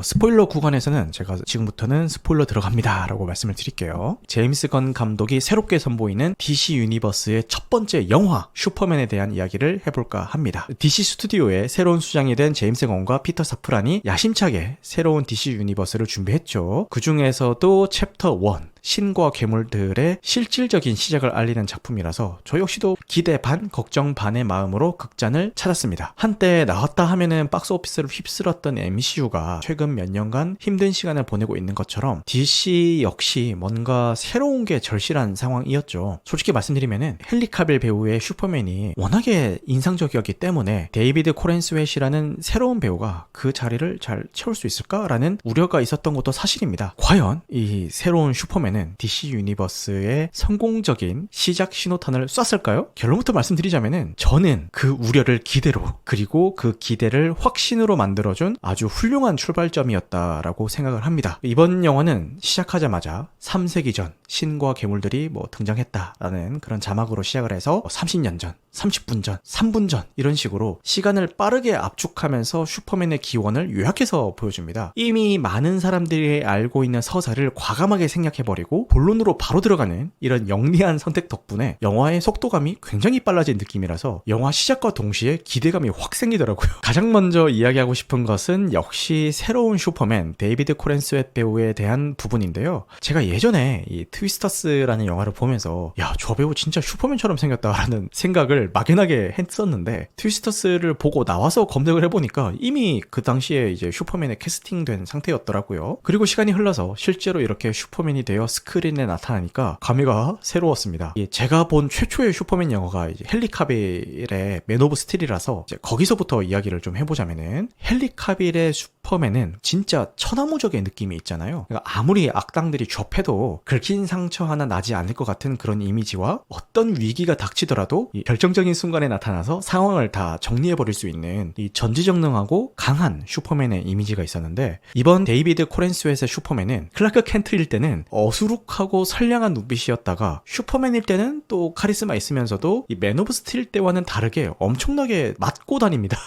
스포일러 구간에서는 제가 지금부터는 스포일러 들어갑니다 라고 말씀을 드릴게요. 제임스 건 감독이 새롭게 선보이는 DC 유니버스의 첫 번째 영화 슈퍼맨에 대한 이야기를 해볼까 합니다. DC 스튜디오의 새로운 수장이 된 제임스 건과 피터 사프란이 야심차게 새로운 DC 유니버스를 준비했죠. 그 중에서도 챕터 1 신과 괴물들의 실질적인 시작을 알리는 작품이라서 저 역시도 기대 반 걱정 반의 마음으로 극장을 찾았습니다. 한때 나왔다 하면은 박스오피스를 휩쓸었던 MCU가 최근 몇 년간 힘든 시간을 보내고 있는 것처럼 DC 역시 뭔가 새로운 게 절실한 상황이었죠. 솔직히 말씀드리면은 헨리 카빌 배우의 슈퍼맨이 워낙에 인상적이었기 때문에 데이비드 코렌스웨이라는 새로운 배우가 그 자리를 잘 채울 수 있을까라는 우려가 있었던 것도 사실입니다. 과연 이 새로운 슈퍼맨 DC 유니버스의 성공적인 시작 신호탄을 쐈을까요? 결론부터 말씀드리자면은 저는 그 우려를 기대로 그리고 그 기대를 확신으로 만들어준 아주 훌륭한 출발점이었다라고 생각을 합니다. 이번 영화는 시작하자마자 3세기 전 신과 괴물들이 등장했다라는 그런 자막으로 시작을 해서 30년 전, 30분 전, 3분 전 이런 식으로 시간을 빠르게 압축하면서 슈퍼맨의 기원을 요약해서 보여줍니다. 이미 많은 사람들이 알고 있는 서사를 과감하게 생략해버리고 본론으로 바로 들어가는 이런 영리한 선택 덕분에 영화의 속도감이 굉장히 빨라진 느낌이라서 영화 시작과 동시에 기대감이 확 생기더라고요. 가장 먼저 이야기하고 싶은 것은 역시 새로운 슈퍼맨 데이비드 코렌스웨트 배우에 대한 부분인데요. 제가 예전에 이 트위스터스라는 영화를 보면서 야, 저 배우 진짜 슈퍼맨처럼 생겼다라는 생각을 막연하게 했었는데 트위스터스를 보고 나와서 검색을 해보니까 이미 그 당시에 이제 슈퍼맨에 캐스팅된 상태였더라고요. 그리고 시간이 흘러서 실제로 이렇게 슈퍼맨이 되어 스크린에 나타나니까 감회가 새로웠습니다. 제가 본 최초의 슈퍼맨 영화가 이제 헨리 카빌의 맨 오브 스틸이라서 이제 거기서부터 이야기를 좀 해보자면은 헨리 카빌의 슈퍼맨은 진짜 천하무적의 느낌이 있잖아요. 그러니까 아무리 악당들이 접해도 긁힌 상처 하나 나지 않을 것 같은 그런 이미지와 어떤 위기가 닥치더라도 이 결정적인 순간에 나타나서 상황을 다 정리해버릴 수 있는 이 전지전능하고 강한 슈퍼맨의 이미지가 있었는데 이번 데이비드 코렌스웨트의 슈퍼맨은 클라크 켄트일 때는 어수룩하고 선량한 눈빛이었다가 슈퍼맨일 때는 또 카리스마 있으면서도 이 맨 오브 스틸 때와는 다르게 엄청나게 맞고 다닙니다.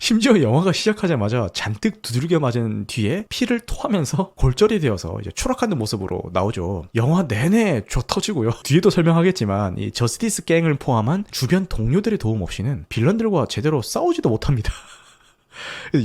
심지어 영화가 시작하자마자 잔뜩 두들겨 맞은 뒤에 피를 토하면서 골절이 되어서 이제 추락하는 모습으로 나오죠. 영화 내내 조 터지고요. 뒤에도 설명하겠지만 이 저스티스 갱을 포함한 주변 동료들의 도움 없이는 빌런들과 제대로 싸우지도 못합니다.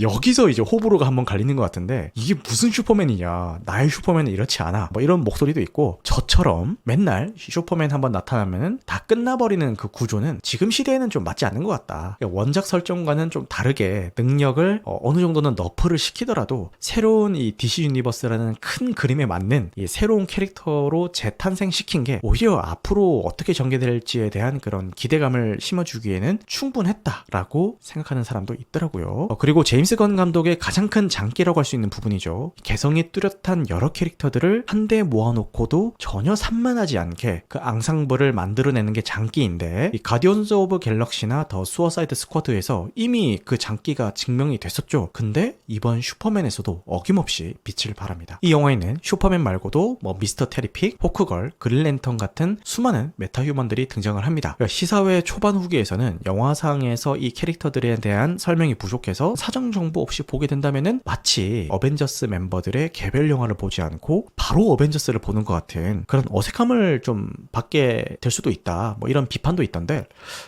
여기서 이제 호불호가 한번 갈리는 것 같은데 이게 무슨 슈퍼맨이냐, 나의 슈퍼맨은 이렇지 않아, 이런 목소리도 있고 저처럼 맨날 슈퍼맨 한번 나타나면 다 끝나버리는 그 구조는 지금 시대에는 좀 맞지 않는 것 같다. 원작 설정과는 좀 다르게 능력을 어느 정도는 너프를 시키더라도 새로운 이 DC 유니버스라는 큰 그림에 맞는 이 새로운 캐릭터로 재탄생시킨 게 오히려 앞으로 어떻게 전개될지에 대한 그런 기대감을 심어주기에는 충분했다라고 생각하는 사람도 있더라고요. 그리고 제임스 건 감독의 가장 큰 장기라고 할 수 있는 부분이죠. 개성이 뚜렷한 여러 캐릭터들을 한데 모아놓고도 전혀 산만하지 않게 그 앙상블을 만들어내는 게 장기인데 이 가디언즈 오브 갤럭시나 더 수어사이드 스쿼드에서 이미 그 장기가 증명이 됐었죠. 근데 이번 슈퍼맨에서도 어김없이 빛을 발합니다. 이 영화에는 슈퍼맨 말고도 미스터 테리픽, 호크걸, 그린랜턴 같은 수많은 메타휴먼들이 등장을 합니다. 그러니까 시사회 초반 후기에서는 영화상에서 이 캐릭터들에 대한 설명이 부족해서 사전 정보 없이 보게 된다면은 마치 어벤져스 멤버들의 개별 영화를 보지 않고 바로 어벤져스를 보는 것 같은 그런 어색함을 좀 받게 될 수도 있다. 이런 비판도 있던데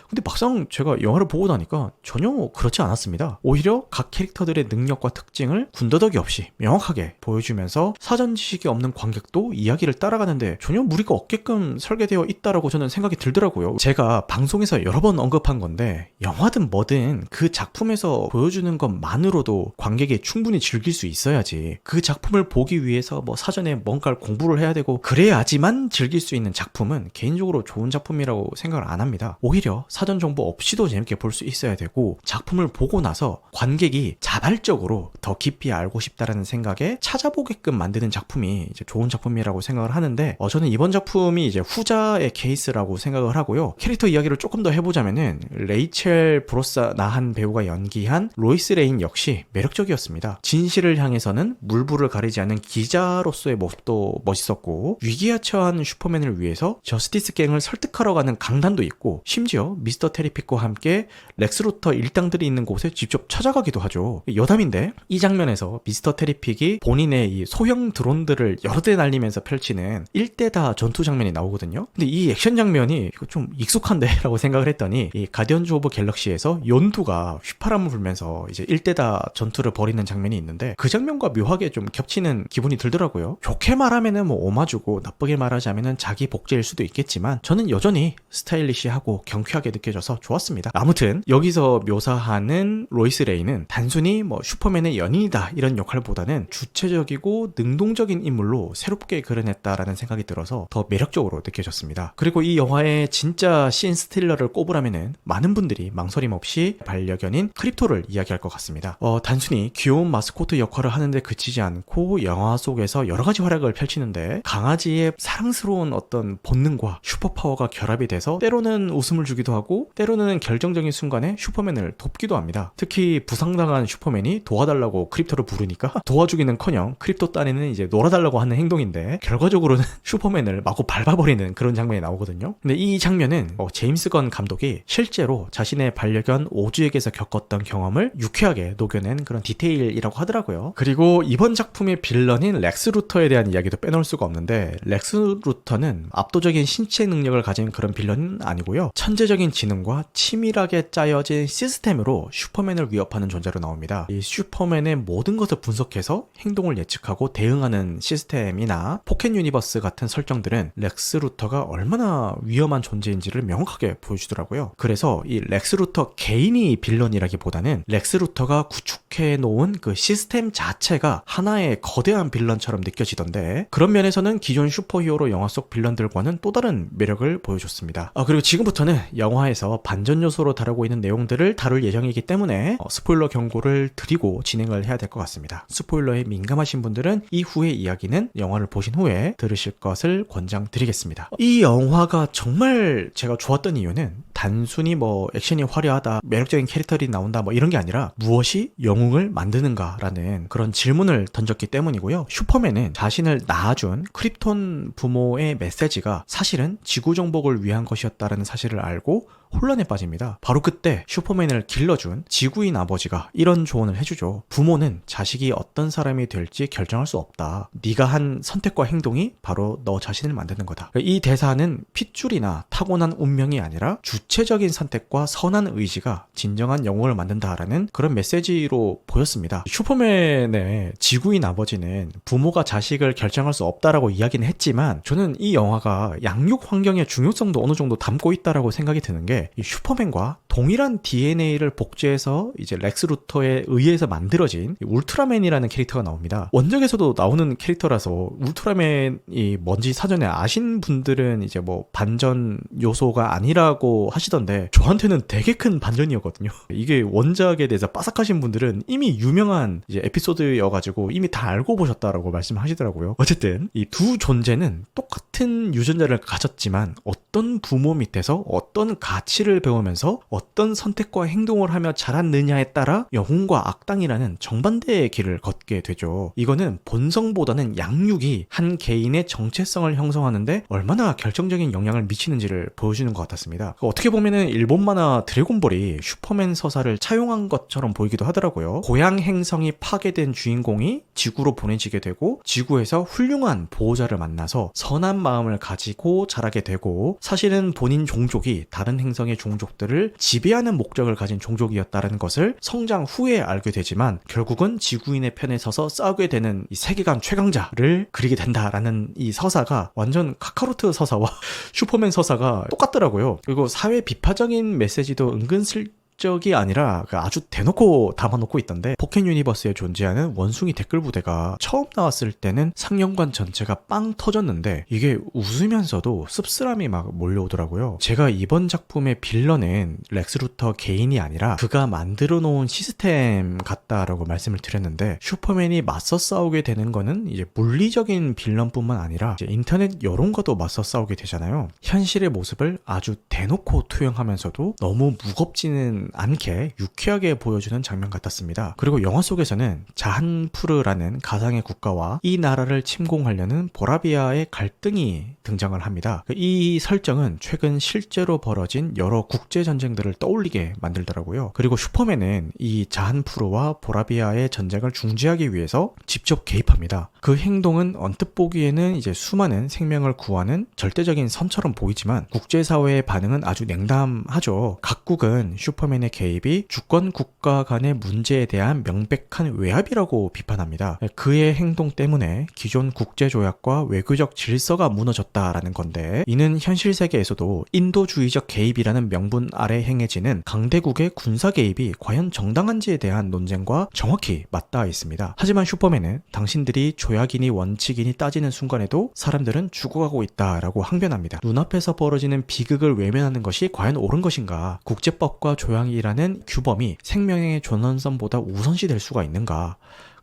근데 막상 제가 영화를 보고 나니까 전혀 그렇지 않았습니다. 오히려 각 캐릭터들의 능력과 특징을 군더더기 없이 명확하게 보여주면서 사전 지식이 없는 관객도 이야기를 따라가는데 전혀 무리가 없게끔 설계되어 있다라고 저는 생각이 들더라고요. 제가 방송에서 여러 번 언급한 건데 영화든 뭐든 그 작품에서 보여주는 것만으로도 관객이 충분히 즐길 수 있어야지 그 작품을 보기 위해서 사전에 뭔가를 공부를 해야 되고 그래야지만 즐길 수 있는 작품은 개인적으로 좋은 작품이라고 생각을 안 합니다. 오히려 사전 정보 없이도 재밌게 볼 수 있어야 되고 작품을 보고 나서 관객이 자발적으로 더 깊이 알고 싶다라는 생각에 찾아보게끔 만드는 작품이 이제 좋은 작품이라고 생각을 하는데 저는 이번 작품이 이제 후자의 케이스라고 생각을 하고요. 캐릭터 이야기를 조금 더 해보자면은 레이첼 브로스 나한 배우가 연기한 로이스 레인 엔딩 역시 매력적이었습니다. 진실을 향해서는 물불을 가리지 않는 기자로서의 모습도 멋있었고, 위기에 처한 슈퍼맨을 위해서 저스티스 갱을 설득하러 가는 강단도 있고, 심지어 미스터 테리픽과 함께 렉스 루터 일당들이 있는 곳에 직접 찾아가기도 하죠. 여담인데 이 장면에서 미스터 테리픽이 본인의 이 소형 드론들을 여러 대 날리면서 펼치는 1대다 전투 장면이 나오거든요. 근데 이 액션 장면이 이거 좀 익숙한데? 라고 생각을 했더니, 이 가디언즈 오브 갤럭시에서 연두가 휘파람을 불면서 이제 1대다 전투를 벌이는 장면이 있는데, 그 장면과 묘하게 좀 겹치는 기분이 들더라고요. 좋게 말하면은 뭐 오마주고, 나쁘게 말하자면은 자기 복제일 수도 있겠지만, 저는 여전히 스타일리시하고 경쾌하게 느껴져서 좋았습니다. 아무튼 여기서 묘사하는 로이스 레이는 단순히 뭐 슈퍼맨의 연인이다 이런 역할보다는 주체적이고 능동적인 인물로 새롭게 그려냈다라는 생각이 들어서 더 매력적으로 느껴졌습니다. 그리고 이 영화의 진짜 씬 스틸러를 꼽으라면은 많은 분들이 망설임 없이 반려견인 크립토를 이야기할 것 같습니다. 단순히 귀여운 마스코트 역할을 하는데 그치지 않고 영화 속에서 여러 가지 활약을 펼치는데, 강아지의 사랑스러운 어떤 본능과 슈퍼파워가 결합이 돼서 때로는 웃음을 주기도 하고 때로는 결정적인 순간에 슈퍼맨을 돕기도 합니다. 특히 부상당한 슈퍼맨이 도와달라고 크립토를 부르니까 도와주기는커녕 크립토 딴에는 이제 놀아달라고 하는 행동인데, 결과적으로는 슈퍼맨을 마구 밟아버리는 그런 장면이 나오거든요. 근데 이 장면은 제임스 건 감독이 실제로 자신의 반려견 오즈에게서 겪었던 경험을 유쾌하게 녹여낸 그런 디테일이라고 하더라고요. 그리고 이번 작품의 빌런인 렉스 루터에 대한 이야기도 빼놓을 수가 없는데, 렉스 루터는 압도적인 신체 능력을 가진 그런 빌런은 아니고요, 천재적인 지능과 치밀하게 짜여진 시스템으로 슈퍼맨을 위협하는 존재로 나옵니다. 이 슈퍼맨의 모든 것을 분석해서 행동을 예측하고 대응하는 시스템이나 포켓 유니버스 같은 설정들은 렉스 루터가 얼마나 위험한 존재인지를 명확하게 보여주더라고요. 그래서 이 렉스 루터 개인이 빌런이라기보다는 렉스 루터가 구축해 놓은 그 시스템 자체가 하나의 거대한 빌런처럼 느껴지던데, 그런 면에서는 기존 슈퍼히어로 영화 속 빌런들과는 또 다른 매력을 보여줬습니다. 그리고 지금부터는 영화에서 반전 요소로 다루고 있는 내용들을 다룰 예정이기 때문에 스포일러 경고를 드리고 진행을 해야 될 것 같습니다. 스포일러에 민감하신 분들은 이후의 이야기는 영화를 보신 후에 들으실 것을 권장드리겠습니다. 이 영화가 정말 제가 좋았던 이유는 단순히 뭐 액션이 화려하다, 매력적인 캐릭터들이 나온다 뭐 이런 게 아니라 무엇이 영웅을 만드는가라는 그런 질문을 던졌기 때문이고요. 슈퍼맨은 자신을 낳아준 크립톤 부모의 메시지가 사실은 지구 정복을 위한 것이었다라는 사실을 알고 혼란에 빠집니다. 바로 그때 슈퍼맨을 길러준 지구인 아버지가 이런 조언을 해주죠. 부모는 자식이 어떤 사람이 될지 결정할 수 없다. 네가 한 선택과 행동이 바로 너 자신을 만드는 거다. 이 대사는 핏줄이나 타고난 운명이 아니라 주체적인 선택과 선한 의지가 진정한 영웅을 만든다라는 그런 메시지로 보였습니다. 슈퍼맨의 지구인 아버지는 부모가 자식을 결정할 수 없다라고 이야기는 했지만, 저는 이 영화가 양육 환경의 중요성도 어느 정도 담고 있다라고 생각이 드는 게, 이 슈퍼맨과 동일한 DNA를 복제해서 이제 렉스 루터에 의해서 만들어진 울트라맨이라는 캐릭터가 나옵니다. 원작에서도 나오는 캐릭터라서 울트라맨이 뭔지 사전에 아신 분들은 이제 뭐 반전 요소가 아니라고 하시던데, 저한테는 되게 큰 반전이었거든요. 이게 원작에 대해서 빠삭하신 분들은 이미 유명한 이제 에피소드여가지고 이미 다 알고 보셨다라고 말씀하시더라고요. 어쨌든 이 두 존재는 똑같은 유전자를 가졌지만 어떤 부모 밑에서 어떤 가치를 배우면서 어떤 선택과 행동을 하며 자랐느냐에 따라 영웅과 악당이라는 정반대의 길을 걷게 되죠. 이거는 본성보다는 양육이 한 개인의 정체성을 형성하는데 얼마나 결정적인 영향을 미치는지를 보여주는 것 같았습니다. 어떻게 보면은 일본 만화 드래곤볼이 슈퍼맨 서사를 차용한 것처럼 보이기도 하더라고요. 고향 행성이 파괴된 주인공이 지구로 보내지게 되고, 지구에서 훌륭한 보호자를 만나서 선한 마음을 가지고 자라게 되고, 사실은 본인 종족이 다른 행성의 종족들을 지배하는 목적을 가진 종족이었다는 것을 성장 후에 알게 되지만, 결국은 지구인의 편에 서서 싸우게 되는 이 세계관 최강자를 그리게 된다라는 이 서사가 완전 카카로트 서사와 슈퍼맨 서사가 똑같더라고요. 그리고 사회 비판적인 메시지도 은근슬쩍이 아니라 아주 대놓고 담아놓고 있던데, 포켓 유니버스에 존재하는 원숭이 댓글 부대가 처음 나왔을 때는 상영관 전체가 빵 터졌는데, 이게 웃으면서도 씁쓸함이 막 몰려오더라고요. 제가 이번 작품의 빌런은 렉스 루터 개인이 아니라 그가 만들어 놓은 시스템 같다라고 말씀을 드렸는데, 슈퍼맨이 맞서 싸우게 되는 거는 이제 물리적인 빌런뿐만 아니라 이제 인터넷 여론과도 맞서 싸우게 되잖아요. 현실의 모습을 아주 대놓고 투영하면서도 너무 무겁지는 뻔하지는 않게 유쾌하게 보여주는 장면 같았습니다. 그리고 영화 속에서는 자한푸르라는 가상의 국가와 이 나라를 침공하려는 보라비아의 갈등이 등장을 합니다. 이 설정은 최근 실제로 벌어진 여러 국제전쟁들을 떠올리게 만들더라고요. 그리고 슈퍼맨은 이 자한푸르와 보라비아의 전쟁을 중지하기 위해서 직접 개입합니다. 그 행동은 언뜻 보기에는 이제 수많은 생명을 구하는 절대적인 선처럼 보이지만 국제사회의 반응은 아주 냉담하죠. 각국은 슈퍼맨의 개입이 주권 국가 간의 문제에 대한 명백한 외압이라고 비판합니다. 그의 행동 때문에 기존 국제조약과 외교적 질서가 무너졌다라는 건데, 이는 현실 세계에서도 인도주의적 개입이라는 명분 아래 행해지는 강대국의 군사 개입이 과연 정당한지에 대한 논쟁과 정확히 맞닿아 있습니다. 하지만 슈퍼맨은 당신들이 조약이니 원칙이니 따지는 순간에도 사람들은 죽어가고 있다라고 항변합니다. 눈앞에서 벌어지는 비극을 외면하는 것이 과연 옳은 것인가? 국제법과 조약이라는 규범이 생명의 존엄성보다 우선시될 수가 있는가?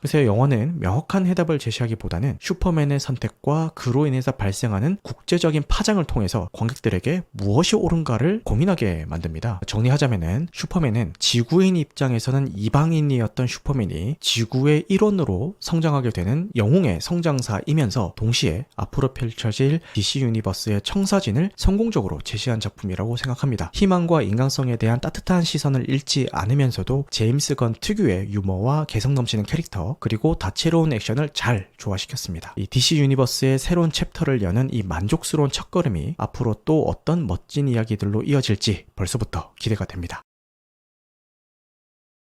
그래서 영화는 명확한 해답을 제시하기보다는 슈퍼맨의 선택과 그로 인해서 발생하는 국제적인 파장을 통해서 관객들에게 무엇이 옳은가를 고민하게 만듭니다. 정리하자면은 슈퍼맨은 지구인 입장에서는 이방인이었던 슈퍼맨이 지구의 일원으로 성장하게 되는 영웅의 성장사이면서 동시에 앞으로 펼쳐질 DC 유니버스의 청사진을 성공적으로 제시한 작품이라고 생각합니다. 희망과 인간성에 대한 따뜻한 시선을 잃지 않으면서도 제임스 건 특유의 유머와 개성 넘치는 캐릭터, 그리고 다채로운 액션을 잘 조화시켰습니다. 이 DC 유니버스의 새로운 챕터를 여는 이 만족스러운 첫걸음이 앞으로 또 어떤 멋진 이야기들로 이어질지 벌써부터 기대가 됩니다.